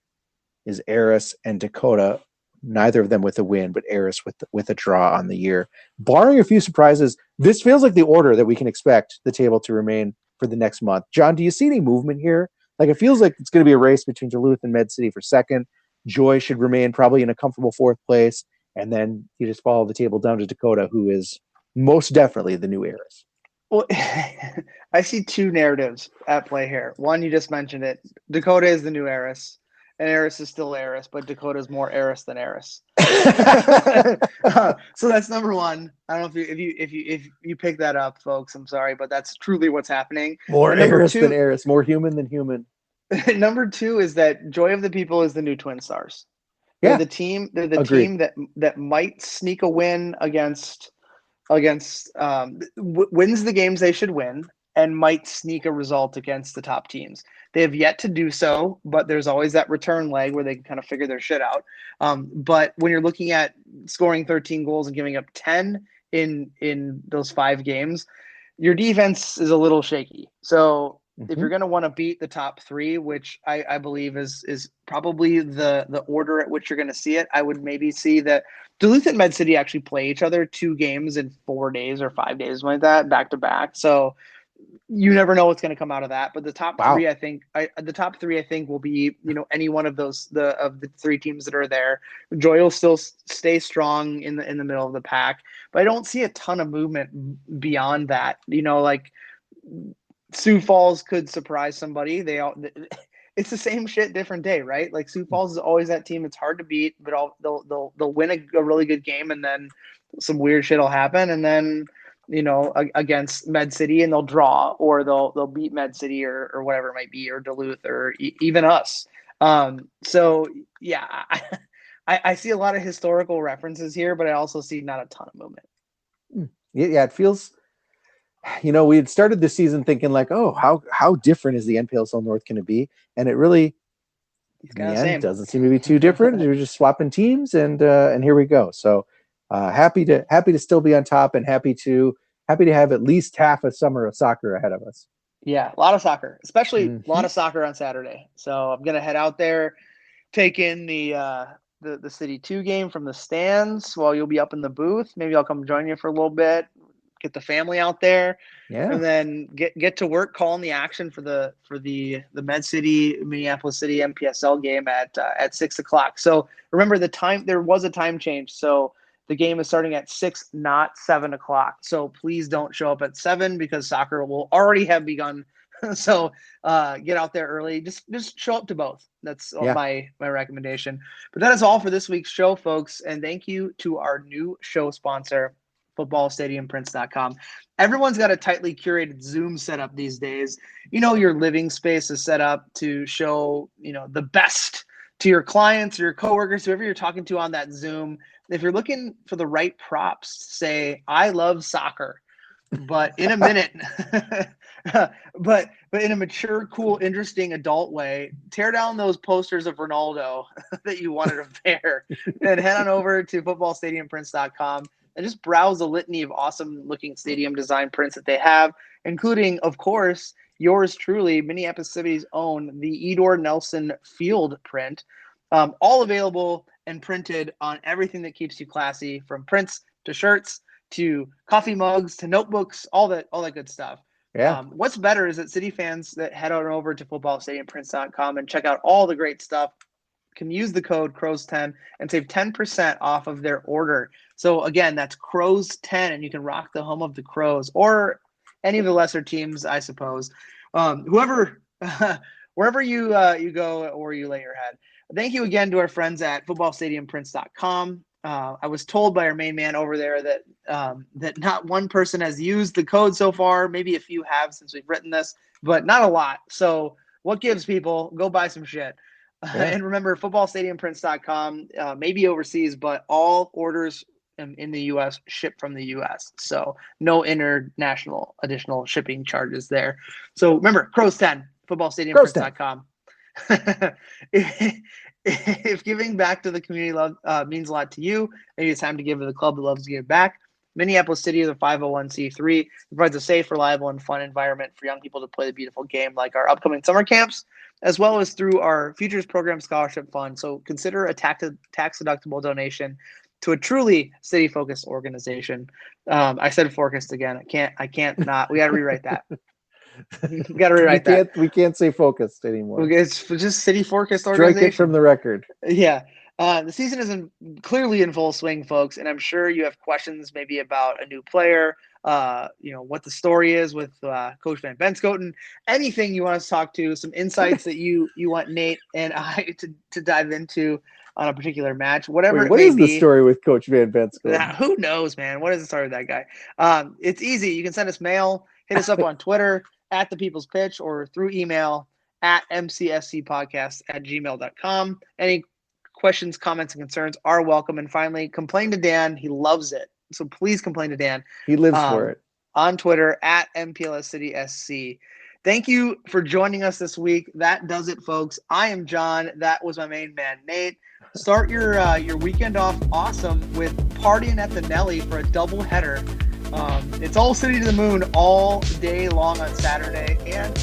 is Eris and Dakota, neither of them with a win, but Eris with a draw on the year. Barring a few surprises, this feels like the order that we can expect the table to remain for the next month. John, do you see any movement here? Like, it feels like it's going to be a race between Duluth and Med City for second. Joy should remain probably in a comfortable fourth place, and then you just follow the table down to Dakota, who is most definitely the new Eris. Well, I see 2 narratives at play here. One, you just mentioned it. Dakota is the new Eris, and Eris is still Eris, but Dakota is more Eris than Eris. So that's number one. I don't know if you pick that up, folks. I'm sorry, but that's truly what's happening. More Eris than Eris, more human than human. Number 2 is that Joy of the People is the new Twin Stars. Yeah, They're the team team that might sneak a win against wins the games they should win and might sneak a result against the top teams. They have yet to do so, but there's always that return leg where they can kind of figure their shit out. But when you're looking at scoring 13 goals and giving up 10 in those 5 games, your defense is a little shaky. So if you're going to want to beat the top 3, which I believe is probably the order at which you're going to see it, I would maybe see that Duluth and Med City actually play each other 2 games in 4 days or 5 days, like that, back to back. So you never know what's going to come out of that. But the top 3, I think, will be, any one of those of the 3 teams that are there. Joy will still stay strong in the middle of the pack, but I don't see a ton of movement beyond that. Like Sioux Falls could surprise somebody. It's the same shit, different day, right? Like Sioux Falls is always that team. It's hard to beat, but they'll win a really good game, and then some weird shit will happen, and then against Med City, and they'll draw, or they'll beat Med City or whatever it might be, or Duluth, or even us. So yeah, I see a lot of historical references here, but I also see not a ton of movement. Yeah, it feels. We had started the season thinking like, oh, how different is the NPSL North going to be? And it really, in the end, doesn't seem to be too different. We're just swapping teams, and here we go. So happy to still be on top, and happy to have at least half a summer of soccer ahead of us. Yeah, a lot of soccer, especially a lot of soccer on Saturday. So I'm gonna head out there, take in the City 2 game from the stands while you'll be up in the booth. Maybe I'll come join you for a little bit. Get the family out there, and then get to work calling the action for the Med City Minneapolis City MPSL game at 6:00. So remember the time, there was a time change, so the game is starting at 6, not 7:00. So please don't show up at 7 because soccer will already have begun. So get out there early. Just show up to both. That's my recommendation. But that is all for this week's show, folks. And thank you to our new show sponsor, footballstadiumprints.com. Everyone's got a tightly curated Zoom setup these days. Your living space is set up to show, the best to your clients or your coworkers, whoever you're talking to on that Zoom. If you're looking for the right props, say, I love soccer, but in a minute, but in a mature, cool, interesting adult way, tear down those posters of Ronaldo that you wanted to pair, and head on over to footballstadiumprints.com and just browse a litany of awesome-looking stadium design prints that they have, including, of course, yours truly, Minneapolis City's own, the Edor Nelson Field print, all available and printed on everything that keeps you classy, from prints to shirts to coffee mugs to notebooks, all that good stuff. Yeah. What's better is that City fans that head on over to footballstadiumprints.com and check out all the great stuff can use the code CROWS10 and save 10% off of their order. So again, that's CROWS10, and you can rock the home of the Crows or any of the lesser teams, I suppose. Wherever you go or you lay your head. Thank you again to our friends at footballstadiumprints.com. I was told by our main man over there that not one person has used the code so far. Maybe a few have since we've written this, but not a lot. So what gives, people? Go buy some shit. And remember, footballstadiumprints.com, maybe overseas, but all orders in the U.S. ship from the U.S. So no international additional shipping charges there. So remember, Crows 10, footballstadiumprints.com. If giving back to the community means a lot to you, maybe it's time to give to the club that loves to give back. Minneapolis City is a 501c3. It provides a safe, reliable, and fun environment for young people to play the beautiful game, like our upcoming summer camps, as well as through our Futures Program Scholarship Fund. So consider a tax-deductible donation to a truly city-focused organization. I said focused again. I can't not. We got to rewrite that. We got to rewrite that. We can't say focused anymore. It's just city-focused organization. Strike it from the record. Yeah. The season is clearly in full swing, folks, and I'm sure you have questions maybe about a new player, what the story is with Coach Van Benscoten, anything you want us to talk to, some insights that you want Nate and I to dive into on a particular match, whatever. What is the story with Coach Van Benscoten? Who knows, man? What is the story with that guy? It's easy. You can send us mail, hit us up on Twitter at The People's Pitch, or through email at mcscpodcast@gmail.com. Any questions, comments, and concerns are welcome. And finally, complain to Dan. He loves it. So please complain to Dan. He lives for it. On Twitter at MPLSCitySC. Thank you for joining us this week. That does it, folks. I am John. That was my main man, Nate. Start your weekend off awesome with partying at the Nelly for a double header. It's all City to the Moon all day long on Saturday. And